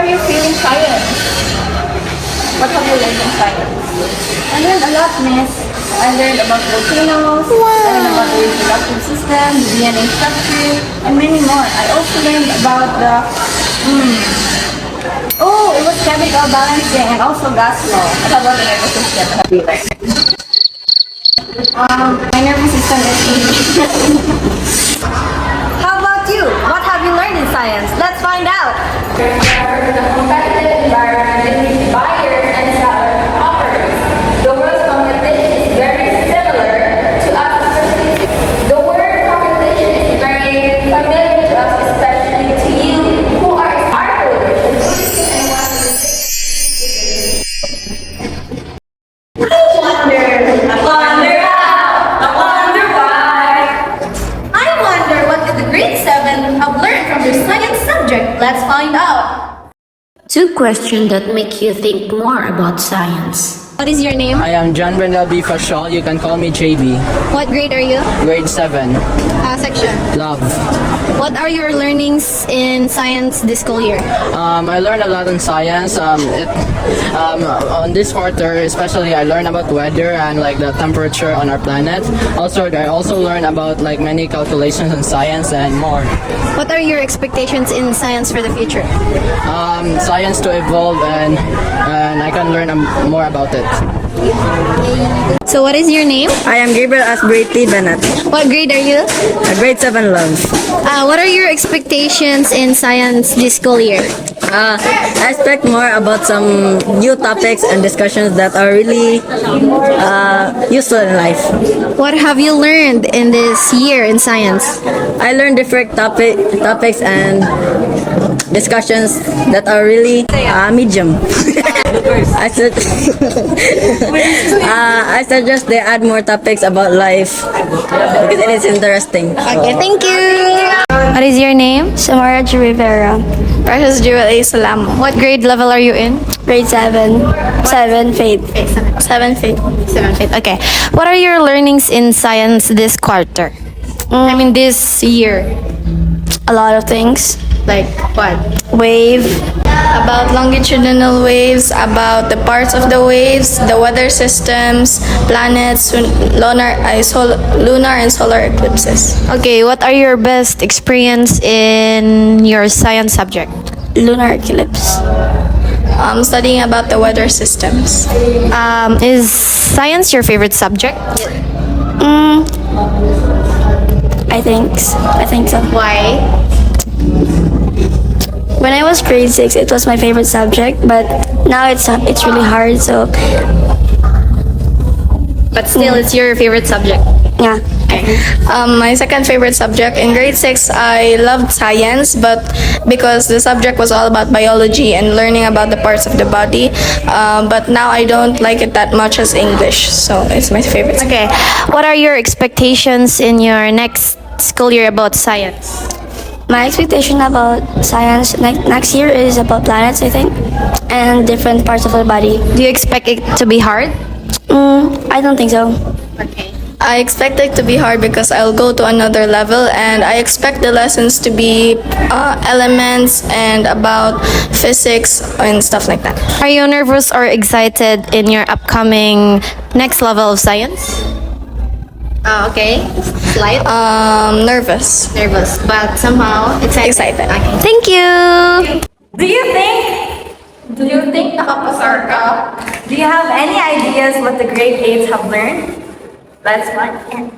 are you feeling science? What have you learned in science? I learned a lot, miss. I learned about volcanoes, I learned about the reproductive system, the DNA structure, and many more. I also learned about the, it was chemical balancing and also gas law. What about the nervous system? What have you learned? My nervous system is How about you? What have you learned in science? Let's find out. The competitive environment, buyers and sellers, offers. The world's competition is very similar to us. The word competition is very familiar to us, especially to you who are smart holders. Let's find out. Two questions that make you think more about science. What is your name? I am John Brendel B. Fashol. You can call me JB. What grade are you? Grade 7. Section. Love. What are your learnings in science this school year? I learned a lot in science. On this quarter, especially, I learned about weather and like the temperature on our planet. I also learned about like many calculations in science and more. What are your expectations in science for the future? Science to evolve and I can learn more about it. So what is your name? I am Gabriel Asbrity Bennett. What grade are you? Grade 7 Love. What are your expectations in science this school year? I expect more about some new topics and discussions that are really useful in life. What have you learned in this year in science? I learned different topics and discussions that are really medium. I suggest they add more topics about life because it is interesting. Okay, thank you. What is your name? Samara Rivera, Precious Jewel A. Salam. What grade level are you in? grade 7, 7 faith. 7 faith. 7th grade. Okay. What are your learnings in science this quarter? I mean this year. A lot of things. Like what? Wave, about longitudinal waves, about the parts of the waves, the weather systems, planets, lunar and solar eclipses. Okay, what are your best experience in your science subject? lunar eclipse. Studying about the weather systems. Is science your favorite subject? I think so. Why? When I was grade 6, it was my favorite subject, but now it's really hard. So But still, it's your favorite subject. yeah. My second favorite subject in grade 6, I loved science, but because the subject was all about biology and learning about the parts of the body. But now I don't like it that much as English, so it's my favorite subject. Okay, what are your expectations in your next school year about science? My expectation about science next year is about planets, I think, and different parts of the body. Do you expect it to be hard? I don't think so. I expect it to be hard because I'll go to another level, and I expect the lessons to be elements and about physics and stuff like that. Are you nervous or excited in your upcoming next level of science? Okay. Slight. Nervous. Nervous, but somehow Excited. Okay. Thank you. Do you think nakapasar ka? Do you have any ideas what the grade 8s have learned? Let's find out.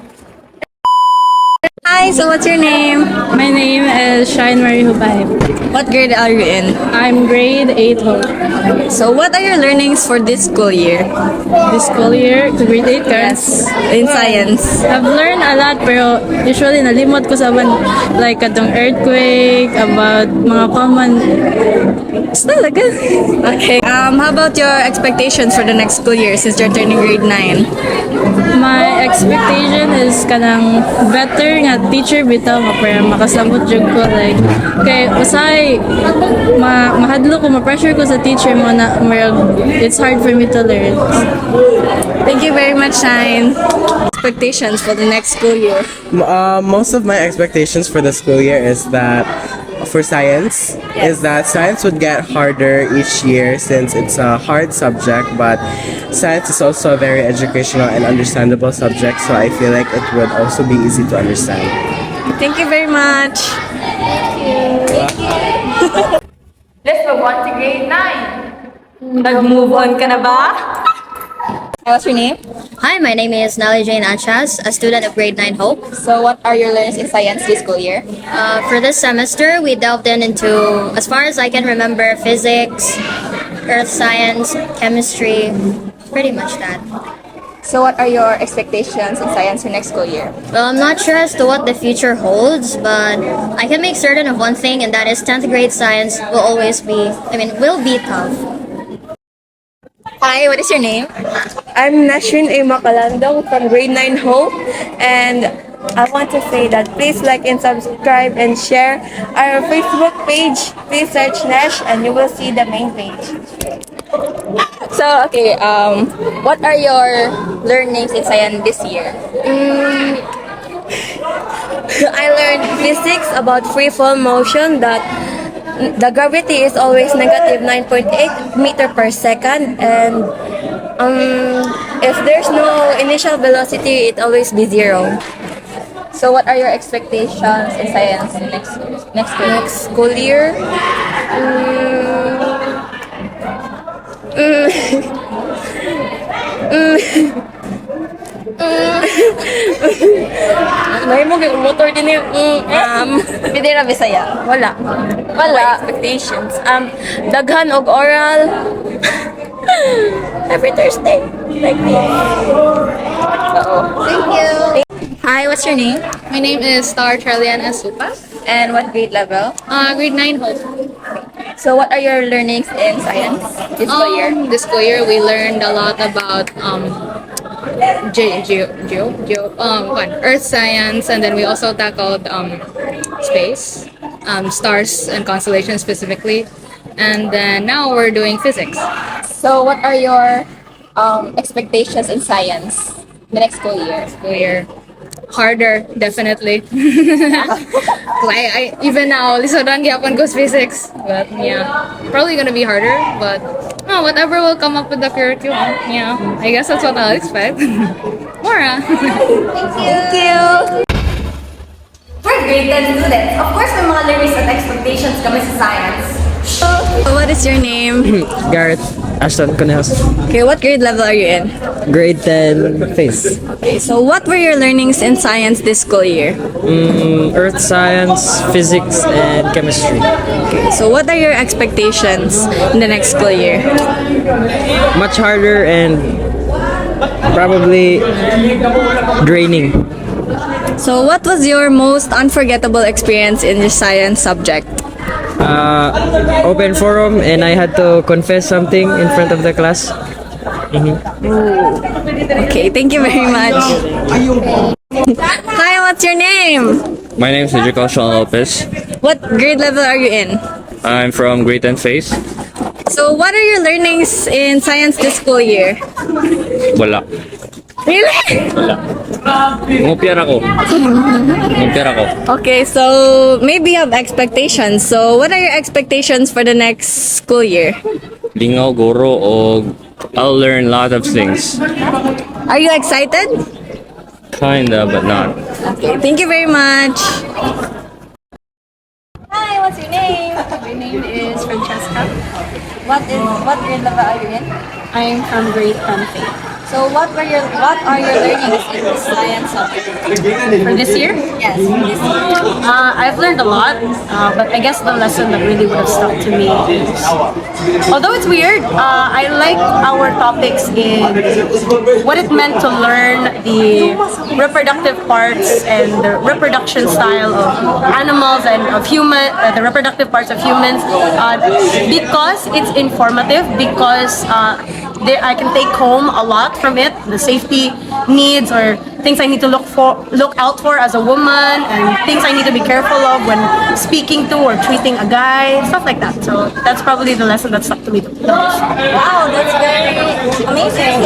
Hi, so what's your name? My name is Shine Marie Hubay. What grade are you in? I'm grade 8 ho. So what are your learnings for this school year? This school year, to grade 8 Yes, in science. I've learned a lot pero usually nalimot ko sa like atong earthquake, about mga common. Talaga? Okay. How about your expectations for the next school year since you're turning grade 9? My expectation is kanang better nga teacher bitaw nga para makasabot jud ko like kay usay mahadlo ko ma-pressure ko sa teacher mo na it's hard for me to learn. Thank you very much, Shine. Expectations for the next school year? Most of my expectations for the school year is that for science is that science would get harder each year since it's a hard subject, but science is also a very educational and understandable subject, so I feel like it would also be easy to understand. Thank you very much. Let's move on to grade 9. Nag-move on ka na ba? What's your name? Hi, my name is Nali Jane Achas, a student of grade 9 Hope. So what are your learnings in science this school year? For this semester, we delved into, as far as I can remember, physics, earth science, chemistry, pretty much that. So what are your expectations in science for next school year? Well, I'm not sure as to what the future holds, but I can make certain of one thing, and that is 10th grade science will be tough. Hi, what is your name? I'm Nashrin A. Makalandong from grade 9 Hope, and I want to say that please like and subscribe and share our Facebook page. Please search Nash and you will see the main page. So, okay, what are your learnings in science this year? I learned physics about free fall motion, that the gravity is always negative 9.8 meter per second, and if there's no initial velocity, it always be 0. So what are your expectations in science next school year? May mo kay motor din yung Pwede ra Bisaya? wala. Expectations. Daghan og oral every Thursday. Like this. Thank you. Hi, what's your name? My name is Star Charlian Asupa. And what grade level? Grade 9 Hope. So what are your learnings in science this school year? This school year, we learned a lot about earth science, and then we also tackled space, stars and constellations specifically, and then now we're doing physics. So what are your expectations in science the next school year? Harder, definitely. I even now, lisodan gyapon ko physics, but yeah, probably gonna be harder. But whatever will come up with the curriculum, yeah, I guess that's what I'll expect. Mora. Thank you. We're grade 10 students. Of course, may mga learnings at expectations kami sa science. What is your name? Garrett Ashton Conels, Okay, what grade level are you in? grade 10 phase. Okay, so what were your learnings in science this school year? Earth science, physics, and chemistry. Okay, so what are your expectations in the next school year? Much harder and probably draining. So what was your most unforgettable experience in your science subject? Open forum, and I had to confess something in front of the class. Okay, thank you very much. Hi, what's your name? My name is Cedrico Sean Lopez. What grade level are you in? I'm from grade 10 phase. So what are your learnings in science this school year? Wala. Really? Ngupyar ako. Okay, so maybe you have expectations. So what are your expectations for the next school year? Lingaw, guro, o I'll learn a lot of things. Are you excited? Kinda, but not. Okay, thank you very much. Hi, what's your name? My name is Francesca. What grade level are you in? I'm from grade 10. So what are your learnings in the science subject? For this year? Yes, this year. I've learned a lot, but I guess the lesson that really would have stuck to me is, although it's weird, I like our topics in what it meant to learn the reproductive parts and the reproduction style of animals and of the reproductive parts of humans, because it's informative, because I can take home a lot from it, the safety needs or things I need to look out for as a woman, and things I need to be careful of when speaking to or treating a guy, stuff like that. So that's probably the lesson that stuck to me the most. Wow, that's very amazing.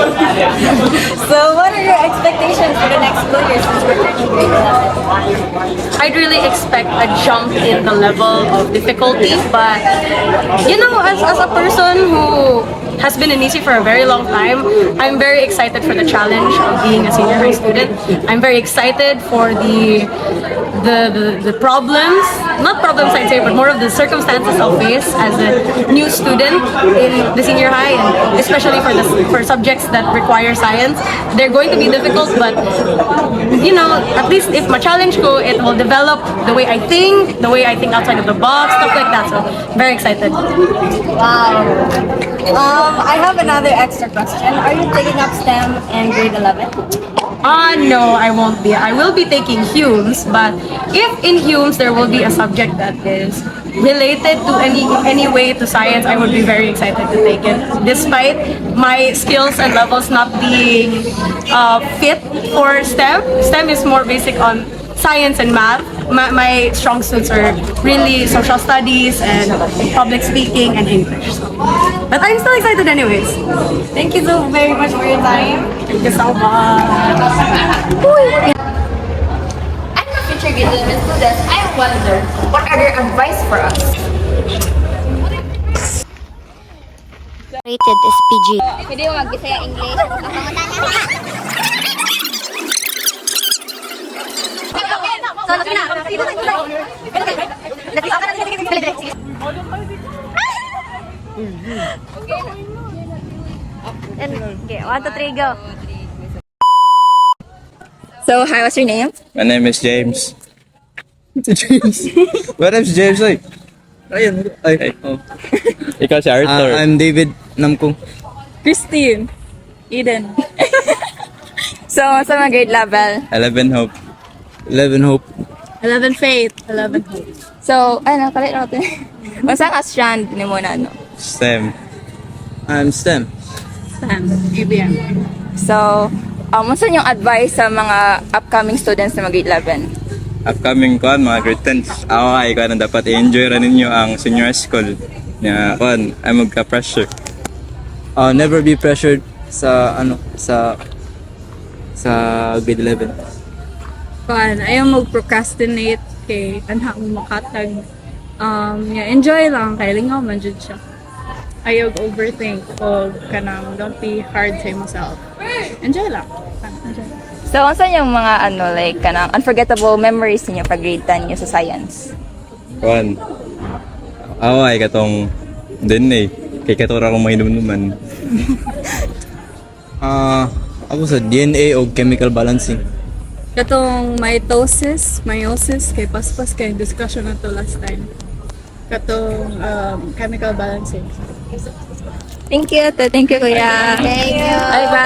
So what are your expectations for the next school year since we're turning grade 11? I'd really expect a jump in the level of difficulty, but you know, as a person who has been in EC for a very long time, I'm very excited for the challenge of being a senior high student. I'm very excited for the problems, not problems I'd say, but more of the circumstances I'll face as a new student in the senior high, and especially for subjects that require science. They're going to be difficult, but you know, at least if my challenge go, it will develop the way I think outside of the box, stuff like that. So very excited. Wow. I have another extra question. Are you taking up STEM in grade 11? No, I won't be. I will be taking Humes, but if in Humes there will be a subject that is related to any way to science, I would be very excited to take it. Despite my skills and levels not being fit for STEM, STEM is more basic on science and math. My strong suits are really social studies and public speaking and English. So. But I'm still excited anyways. Thank you so very much for your time. Thank you so much. As a future grade 11 students, I wonder, what are your advice for us? Rated SPG. Pwede mo mag-Bisaya English? Okay, 1, 2, 3, go. So, hi, what's your name? My name is James. James. What name's James? Ay. Ayun. Ay. Oh. Ikaw si Arthur. I'm David Namkong. Christine. Eden. So, sa mga grade level? 11 Hope. 11 Hope. 11 Faith. 11 Hope. So, ano, kalit natin. Masang strand ni mo na, no? STEM. I'm STEM. Sam. ABM. So, saan yung advice sa mga upcoming students na mag-grade 11? Upcoming kuan mga grade 10. Ako ay kuan dapat i-enjoy ra ninyo ang senior high school. Ya, kuan ay magka-pressure. Never be pressured sa grade 11. Ayaw mag-procrastinate kay anha mo makatag. Enjoy lang kay lingaw man jud siya. Ayaw overthink o kanang don't be hard sa yourself. Enjoy lang. Enjoy. So, saan yung mga kanang unforgettable memories niyo pag grade 10 niyo sa science? Kuan. Ako ay katong din kay katura akong mahinumnuman. Ako sa DNA o chemical balancing. Katong meiosis kay paspas kay discussion na to last time. Katong chemical balancing. Thank you, kuya. Thank you. Bye-bye.